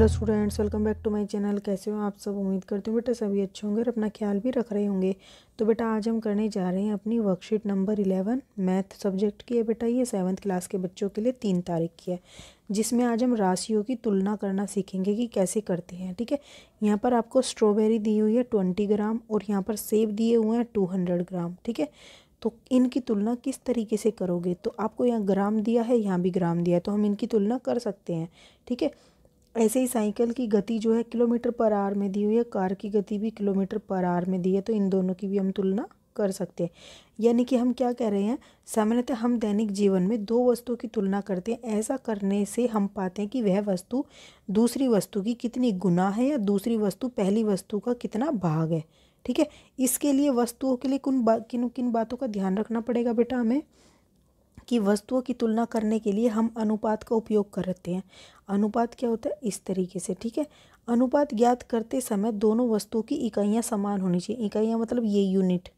Hello students, welcome back to my channel. कैसे हो आप सब? उम्मीद करती हूँ बेटा सभी अच्छे होंगे और अपना ख्याल भी रख रहे होंगे। तो बेटा आज हम करने जा रहे हैं अपनी वर्कशीट नंबर 11 मैथ सब्जेक्ट की है। बेटा ये 7th क्लास के बच्चों के लिए 3 तारीख की है, जिसमें आज हम राशियों की तुलना करना सीखेंगे कि कैसे करते हैं। ठीक है, यहाँ पर आपको स्ट्रॉबेरी दी हुई है 20 ग्राम और यहाँ पर सेब दिए हुए हैं 200 ग्राम। ठीक है, तो इनकी तुलना किस तरीके से करोगे? तो आपको यहाँ ग्राम दिया है, यहाँ भी ग्राम दिया है, तो हम इनकी तुलना कर सकते हैं। ठीक है, ऐसे ही साइकिल की गति जो है किलोमीटर पर आवर में दी हुई है, कार की गति भी किलोमीटर पर आवर में दी है, तो इन दोनों की भी हम तुलना कर सकते हैं। यानी कि हम क्या कह रहे हैं, सामान्यतः हम दैनिक जीवन में दो वस्तुओं की तुलना करते हैं। ऐसा करने से हम पाते हैं कि वह वस्तु दूसरी वस्तु की कितनी गुना है या दूसरी वस्तु पहली वस्तु का कितना भाग है। ठीक है, इसके लिए वस्तुओं के लिए किन किन बातों का ध्यान रखना पड़ेगा बेटा हमें, कि वस्तुओं की तुलना करने के लिए हम अनुपात का उपयोग करते हैं। अनुपात क्या होता है? इस तरीके से। ठीक है, अनुपात ज्ञात करते समय दोनों वस्तुओं की इकाइयां समान होनी चाहिए। इकाइयां मतलब ये यूनिट,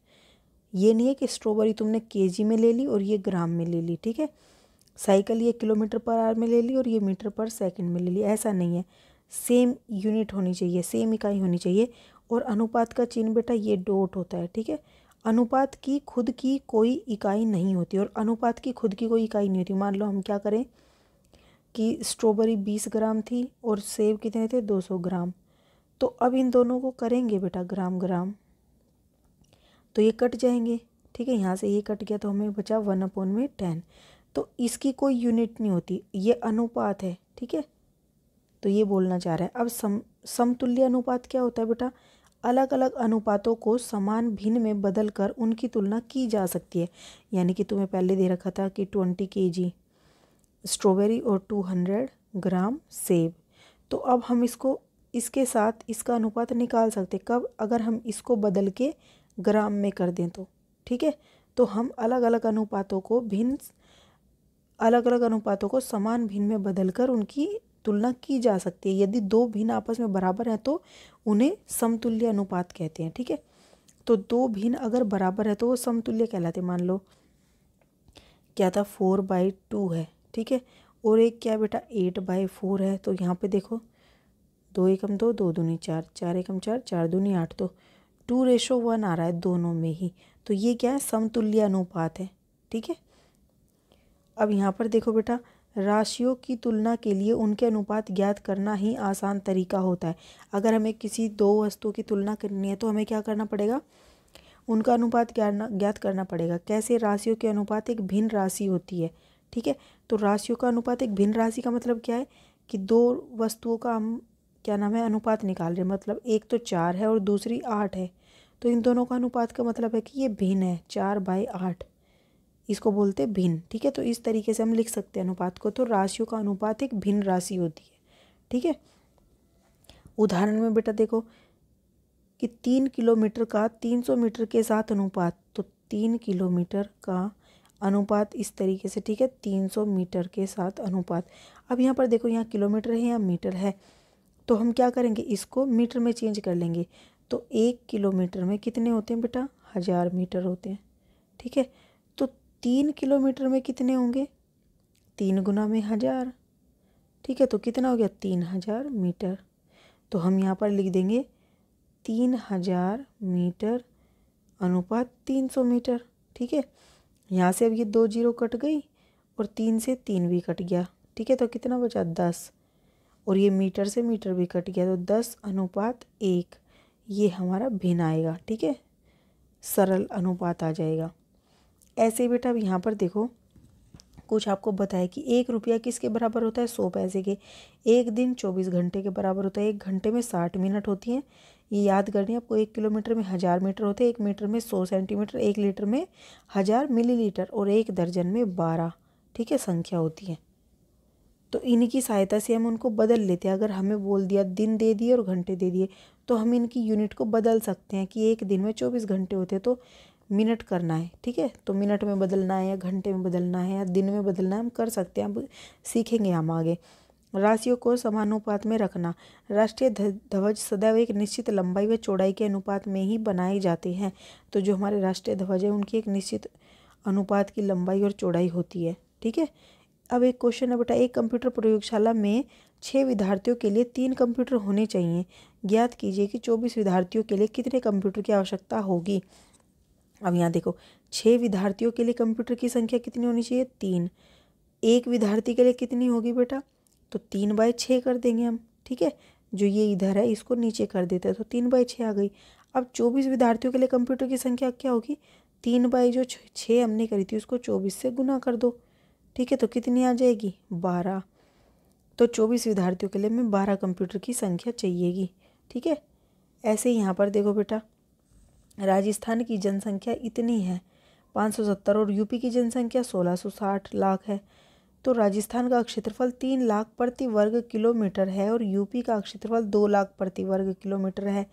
ये नहीं है कि स्ट्रॉबेरी तुमने केजी में ले ली और ये ग्राम में ले ली। ठीक है, साइकिल ये किलोमीटर पर आवर में ले ली और ये मीटर पर सेकंड में ले ली, ऐसा नहीं है। सेम यूनिट होनी चाहिए, सेम इकाई होनी चाहिए। और अनुपात का चिन्ह बेटा ये डॉट होता है। ठीक है, अनुपात की खुद की कोई इकाई नहीं होती, और अनुपात की खुद की कोई इकाई नहीं होती। मान लो हम क्या करें कि स्ट्रॉबेरी 20 ग्राम थी और सेब कितने थे? 200 ग्राम। तो अब इन दोनों को करेंगे बेटा ग्राम ग्राम, तो ये कट जाएंगे। ठीक है, यहाँ से ये कट गया तो हमें बचा 1/10। तो इसकी कोई यूनिट नहीं होती, ये अनुपात है। ठीक है, तो ये बोलना चाह रहा है। अब समतुल्य अनुपात क्या होता है बेटा? अलग अलग अनुपातों को समान भिन्न में बदलकर उनकी तुलना की जा सकती है। यानी कि तुम्हें पहले दे रखा था कि 20 kg स्ट्रॉबेरी और 200 ग्राम सेब, तो अब हम इसके साथ इसका अनुपात निकाल सकते। कब? अगर हम इसको बदल के ग्राम में कर दें तो। ठीक है, तो हम अलग अलग अनुपातों को समान भिन्न में बदलकर उनकी तुलना की जा सकती है। यदि दो भिन्न आपस में बराबर हैं तो उन्हें समतुल्य अनुपात कहते हैं। ठीक है, तो दो भिन्न अगर बराबर है तो वो समतुल्य कहलाते। मान लो क्या था, 4/2 है। ठीक है, और एक क्या बेटा 8/4 है। तो यहाँ पे देखो 2 एकम 2, 2 दूनी 4, 4 एकम 4, 4 दूनी 8, तो 2:1 आ रहा है दोनों में ही। तो ये क्या है? समतुल्य अनुपात है। ठीक है, अब यहाँ पर देखो बेटा, राशियों की तुलना के लिए उनके अनुपात ज्ञात करना ही आसान तरीका होता है। अगर हमें किसी दो वस्तुओं की तुलना करनी है तो हमें क्या करना पड़ेगा? उनका अनुपात ज्ञात करना पड़ेगा। कैसे? राशियों के अनुपात एक भिन्न राशि होती है। ठीक है, तो राशियों का अनुपात एक भिन्न राशि का मतलब क्या है कि दो वस्तुओं का हम क्या नाम है अनुपात निकाल रहे हैं। मतलब एक तो 4 है और दूसरी 8 है, तो इन दोनों का अनुपात का मतलब है कि ये भिन्न है, 4/8, इसको बोलते हैं भिन्न। ठीक है, तो इस तरीके से हम लिख सकते हैं अनुपात को। तो राशियों का अनुपात एक भिन्न राशि होती है। ठीक है, उदाहरण में बेटा देखो कि 3 किलोमीटर का 300 मीटर के साथ अनुपात, तो 3 किलोमीटर का अनुपात इस तरीके से। ठीक है, 300 मीटर के साथ अनुपात। अब यहाँ पर देखो, यहाँ किलोमीटर है, यहाँ मीटर है, तो हम क्या करेंगे, इसको मीटर में चेंज कर लेंगे। तो 1 किलोमीटर में कितने होते हैं बेटा? 1000 मीटर होते हैं। ठीक है, तो 3 किलोमीटर में कितने होंगे? 3 गुना में 1000। ठीक है, तो कितना हो गया? 3000 मीटर। तो हम यहाँ पर लिख देंगे 3000 मीटर अनुपात 300 मीटर। ठीक है, यहाँ से अब ये 2 जीरो कट गई और 3 से 3 भी कट गया। ठीक है, तो कितना बचा? 10, और ये मीटर से मीटर भी कट गया, तो 10/1 ये हमारा भिन्न आएगा। ठीक है, सरल अनुपात आ जाएगा। ऐसे बेटा अब यहाँ पर देखो, कुछ आपको बताया कि 1 रुपया किसके बराबर होता है? 100 पैसे के। 1 दिन 24 घंटे के बराबर होता है। 1 घंटे में 60 मिनट होती हैं। ये याद करनी है आपको। 1 किलोमीटर में 1000 मीटर होते हैं, 1 मीटर में 100 सेंटीमीटर, 1 लीटर में 1000 मिलीलीटर और 1 दर्जन में 12। ठीक है, संख्या होती है। तो इन्हीं की सहायता से हम उनको बदल लेते हैं। अगर हमें बोल दिया दिन दे दिए और घंटे दे दिए, तो हम इनकी यूनिट को बदल सकते हैं कि एक दिन में 24 घंटे होते तो मिनट करना है। ठीक है, तो मिनट में बदलना है या घंटे में बदलना है या दिन में बदलना है, हम कर सकते हैं। अब सीखेंगे हम आगे। राशियों को समानुपात में रखना। राष्ट्रीय ध्वज सदैव एक निश्चित लंबाई व चौड़ाई के अनुपात में ही बनाए जाते हैं। तो जो हमारे राष्ट्रीय ध्वज है उनकी एक निश्चित अनुपात की लंबाई और चौड़ाई होती है। ठीक है, अब एक क्वेश्चन है बेटा, एक कंप्यूटर प्रयोगशाला में 6 विद्यार्थियों के लिए 3 कंप्यूटर होने चाहिए। ज्ञात कीजिए कि 24 विद्यार्थियों के लिए कितने कंप्यूटर की आवश्यकता होगी। अब यहाँ देखो, 6 विद्यार्थियों के लिए कंप्यूटर की संख्या कितनी होनी चाहिए, 3। एक विद्यार्थी के लिए कितनी होगी बेटा, तो 3/6 कर देंगे हम, ठीक है। जो ये इधर है इसको नीचे कर देते हैं तो 3/6 आ गई। अब 24 विद्यार्थियों के लिए कंप्यूटर की संख्या क्या होगी, 3/6 हमने करी थी उसको 24 से गुना कर दो, ठीक है। तो कितनी आ जाएगी, 12। तो 24 विद्यार्थियों के लिए हमें 12 कंप्यूटर की संख्या चाहिएगी, ठीक है। ऐसे ही यहाँ पर देखो बेटा, राजस्थान की जनसंख्या इतनी है 570 और यूपी की जनसंख्या 1660 लाख है। तो राजस्थान का क्षेत्रफल 3 लाख प्रति वर्ग किलोमीटर है और यूपी का क्षेत्रफल 2 लाख प्रति वर्ग किलोमीटर है।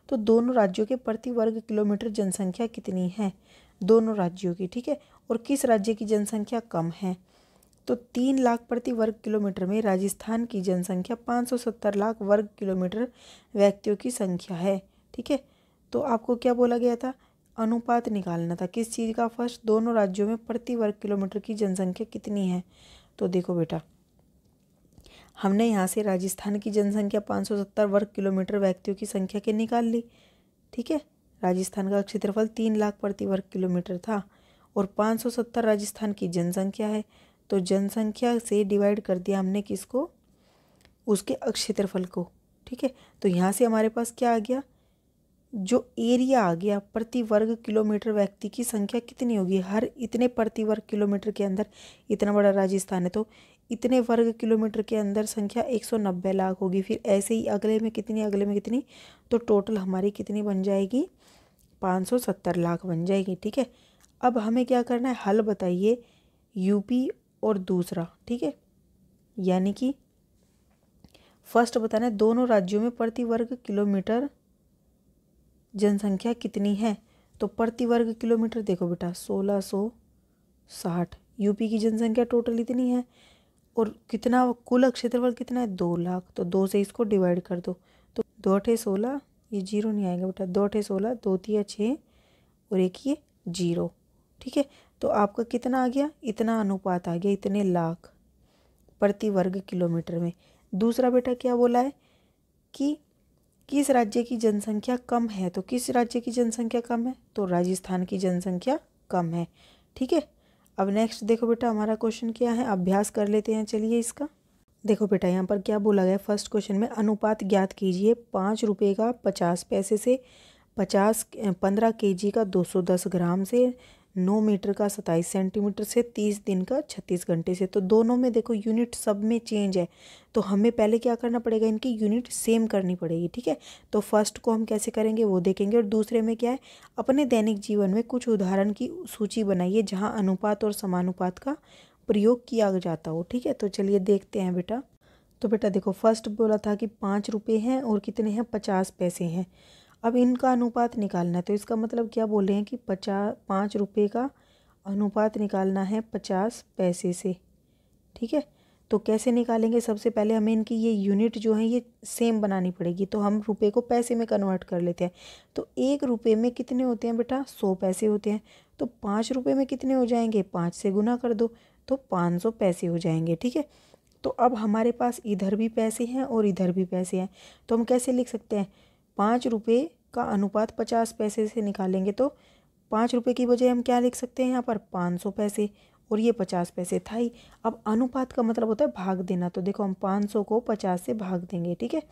तो दोनों राज्यों के प्रति वर्ग किलोमीटर जनसंख्या कितनी है, दोनों राज्यों की, ठीक है। और किस राज्य की जनसंख्या कम है, तो 3 लाख प्रति वर्ग किलोमीटर में राजस्थान की जनसंख्या 570 लाख वर्ग किलोमीटर व्यक्तियों की संख्या है, ठीक है। तो आपको क्या बोला गया था, अनुपात निकालना था किस चीज़ का, फर्स्ट दोनों राज्यों में प्रति वर्ग किलोमीटर की जनसंख्या कितनी है। तो देखो बेटा, हमने यहाँ से राजस्थान की जनसंख्या 570 वर्ग किलोमीटर व्यक्तियों की संख्या के निकाल ली, ठीक है। राजस्थान का क्षेत्रफल 3 लाख प्रति वर्ग किलोमीटर था और 570 राजस्थान की जनसंख्या है। तो जनसंख्या से डिवाइड कर दिया हमने किसको, उसके क्षेत्रफल को, ठीक है। तो यहाँ से हमारे पास क्या आ गया, जो एरिया आ गया प्रति वर्ग किलोमीटर व्यक्ति की संख्या कितनी होगी, हर इतने प्रति वर्ग किलोमीटर के अंदर, इतना बड़ा राजस्थान है तो इतने वर्ग किलोमीटर के अंदर संख्या 190 लाख होगी। फिर ऐसे ही अगले में कितनी, अगले में कितनी, तो टोटल हमारी कितनी बन जाएगी, 570 लाख बन जाएगी, ठीक है। अब हमें क्या करना है, हल बताइए यूपी और दूसरा, ठीक है। यानी कि फर्स्ट बताना है दोनों राज्यों में प्रति वर्ग किलोमीटर जनसंख्या कितनी है। तो प्रति वर्ग किलोमीटर देखो बेटा 1660, यूपी की जनसंख्या टोटल इतनी है और कितना कुल क्षेत्रफल कितना है, 2 लाख। तो 2 से इसको डिवाइड कर दो, तो 2 × 16, ये 0 नहीं आएगा बेटा, 2 × 16, 2 × 6 और एक ये 0, ठीक है। तो आपका कितना आ गया, इतना अनुपात आ गया, इतने लाख प्रति वर्ग किलोमीटर में। दूसरा बेटा क्या बोला है कि किस राज्य की जनसंख्या कम है, तो किस राज्य की जनसंख्या कम है, तो राजस्थान की जनसंख्या कम है, ठीक है। अब नेक्स्ट देखो बेटा, हमारा क्वेश्चन क्या है, अभ्यास कर लेते हैं चलिए इसका। देखो बेटा यहाँ पर क्या बोला गया, फर्स्ट क्वेश्चन में अनुपात ज्ञात कीजिए 5 रुपये का 50 पैसे से, 15 kg का 210 ग्राम से, 9 मीटर का 27 सेंटीमीटर से, 30 दिन का 36 घंटे से। तो दोनों में देखो यूनिट सब में चेंज है, तो हमें पहले क्या करना पड़ेगा, इनकी यूनिट सेम करनी पड़ेगी, ठीक है। तो फर्स्ट को हम कैसे करेंगे वो देखेंगे। और दूसरे में क्या है, अपने दैनिक जीवन में कुछ उदाहरण की सूची बनाइए जहाँ अनुपात और समानुपात का प्रयोग किया जाता हो, ठीक है। तो चलिए देखते हैं बेटा। तो बेटा देखो, फर्स्ट बोला था कि 5 रुपये हैं और कितने हैं, 50 पैसे हैं। अब इनका अनुपात निकालना है, तो इसका मतलब क्या बोल रहे हैं कि 5 रुपये का अनुपात निकालना है 50 पैसे से, ठीक है। तो कैसे निकालेंगे, सबसे पहले हमें इनकी ये यूनिट जो है ये सेम बनानी पड़ेगी। तो हम रुपये को पैसे में कन्वर्ट कर लेते हैं। तो 1 रुपये में कितने होते हैं बेटा, 100 पैसे होते हैं। तो 5 रुपये में कितने हो जाएंगे, 5 से गुना कर दो तो 500 पैसे हो जाएंगे, ठीक है। तो अब हमारे पास इधर भी पैसे हैं और इधर भी पैसे हैं, तो हम कैसे लिख सकते हैं, 5 रुपये का अनुपात 50 पैसे से निकालेंगे तो 5 रुपये की बजाय हम क्या लिख सकते हैं यहाँ पर, 500 पैसे, और ये 50 पैसे था ही। अब अनुपात का मतलब होता है भाग देना, तो देखो हम 500 को 50 से भाग देंगे, ठीक है।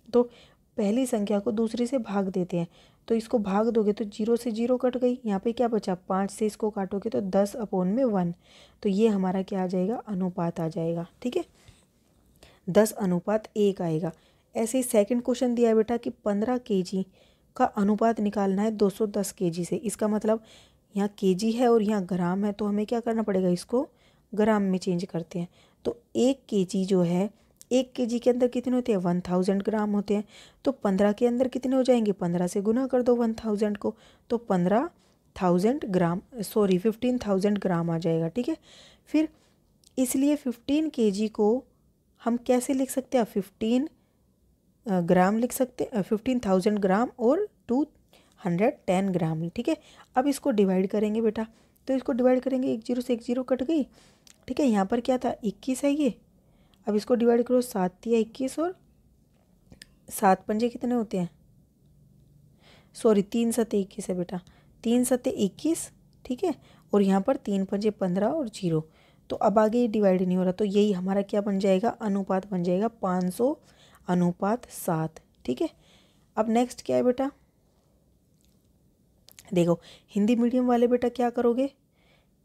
तो पहली संख्या को दूसरी से भाग देते हैं, तो इसको भाग दोगे तो 0 से 0 कट गई, यहाँ पे क्या बचा, 5 से इसको काटोगे तो 10/1। तो ये हमारा क्या आ जाएगा, अनुपात आ जाएगा, ठीक है, 10:1 आएगा। ऐसे ही सेकंड क्वेश्चन दिया है बेटा कि 15 kg का अनुपात निकालना है 210 kg से। इसका मतलब यहाँ kg है और यहाँ ग्राम है, तो हमें क्या करना पड़ेगा, इसको ग्राम में चेंज करते हैं। तो 1 kg जो है, 1 kg के अंदर कितने होते हैं, 1000 ग्राम होते हैं। तो 15 के अंदर कितने हो जाएंगे, 15 से गुना कर दो 1000 को, तो 15,000 ग्राम, 15,000 ग्राम आ जाएगा, ठीक है। फिर इसलिए 15 kg को हम कैसे लिख सकते हैं, 15 ग्राम लिख सकते हैं, 15,000 ग्राम और 210 ग्राम, ठीक है। अब इसको डिवाइड करेंगे बेटा, तो इसको डिवाइड करेंगे, 1 0 से 1 0 कट गई, ठीक है। यहाँ पर क्या था 21 है ये, अब इसको डिवाइड करो, 7 या 21 और 7 पंजे कितने होते हैं, सॉरी 3 सते 21 है बेटा, 3 सते 21, ठीक है। और यहाँ पर 3 पंजे 15 और 0, तो अब आगे ये डिवाइड नहीं हो रहा, तो यही हमारा क्या बन जाएगा, अनुपात बन जाएगा 500:7, ठीक है। अब नेक्स्ट क्या है बेटा, देखो हिंदी मीडियम वाले बेटा क्या करोगे,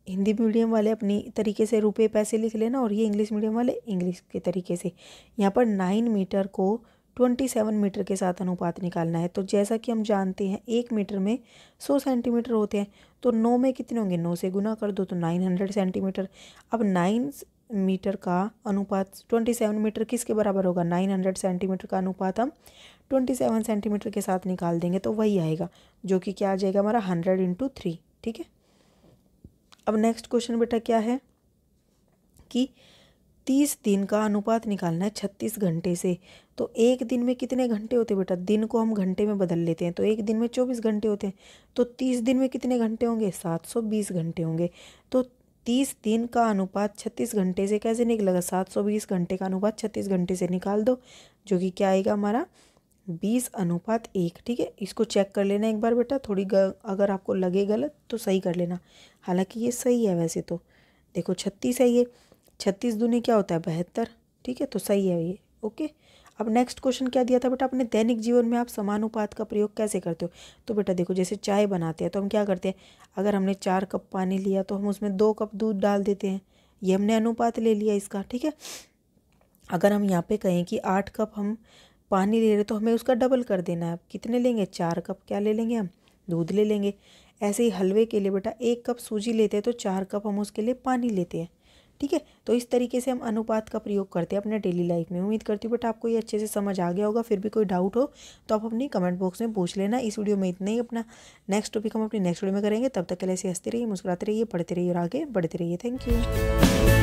हिंदी मीडियम वाले अपनी तरीके से रुपए पैसे लिख लेना, और ये इंग्लिश मीडियम वाले इंग्लिश के तरीके से। यहाँ पर 9 मीटर को 27 मीटर के साथ अनुपात निकालना है। तो जैसा कि हम जानते हैं 1 मीटर में 100 सेंटीमीटर होते हैं, तो 9 में कितने होंगे, 9 से गुना कर दो तो 900 सेंटीमीटर। अब 9 मीटर का अनुपात 27 मीटर किसके बराबर होगा, 900 सेंटीमीटर का अनुपात हम 27 सेंटीमीटर के साथ निकाल देंगे, तो वही आएगा, जो कि क्या आ जाएगा हमारा 100 × 3, ठीक है। अब नेक्स्ट क्वेश्चन बेटा क्या है कि 30 दिन का अनुपात निकालना है 36 घंटे से। तो एक दिन में कितने घंटे होते हैं बेटा, दिन को हम घंटे में बदल लेते हैं, तो एक दिन में 24 घंटे होते हैं, तो 30 दिन में कितने घंटे होंगे, 720 घंटे होंगे। तो 30 दिन का अनुपात 36 घंटे से कैसे निकलेगा, 720 घंटे का अनुपात 36 घंटे से निकाल दो, जो कि क्या आएगा हमारा 20:1, ठीक है। इसको चेक कर लेना एक बार बेटा, थोड़ी अगर आपको लगे गलत तो सही कर लेना, हालांकि ये सही है वैसे तो। देखो 36 है ये, 36 दूनी क्या होता है 72, ठीक है, तो सही है ये, ओके। अब नेक्स्ट क्वेश्चन क्या दिया था बेटा, अपने दैनिक जीवन में आप समानुपात का प्रयोग कैसे करते हो। तो बेटा देखो जैसे चाय बनाते हैं तो हम क्या करते हैं, अगर हमने 4 कप पानी लिया तो हम उसमें 2 कप दूध डाल देते हैं, ये हमने अनुपात ले लिया इसका, ठीक है। अगर हम यहाँ पे कहें कि 8 कप हम पानी ले रहे तो हमें उसका डबल कर देना है, कितने लेंगे, 4 कप क्या ले लेंगे हम, दूध ले लेंगे। ऐसे ही हलवे के लिए बेटा 1 कप सूजी लेते हैं तो 4 कप हम उसके लिए पानी लेते हैं, ठीक है। तो इस तरीके से हम अनुपात का प्रयोग करते हैं अपने डेली लाइफ में। उम्मीद करती हूँ बेटा आपको ये अच्छे से समझ आ गया होगा। फिर भी कोई डाउट हो तो आप अपनी कमेंट बॉक्स में पूछ लेना। इस वीडियो में इतना ही, अपना नेक्स्ट टॉपिक हम अपनी नेक्स्ट वीडियो में करेंगे। तब तक के लिए ऐसे हंसते रहिए, मुस्कुराते रहिए, पढ़ते रहिए और आगे बढ़ते रहिए। Thank you.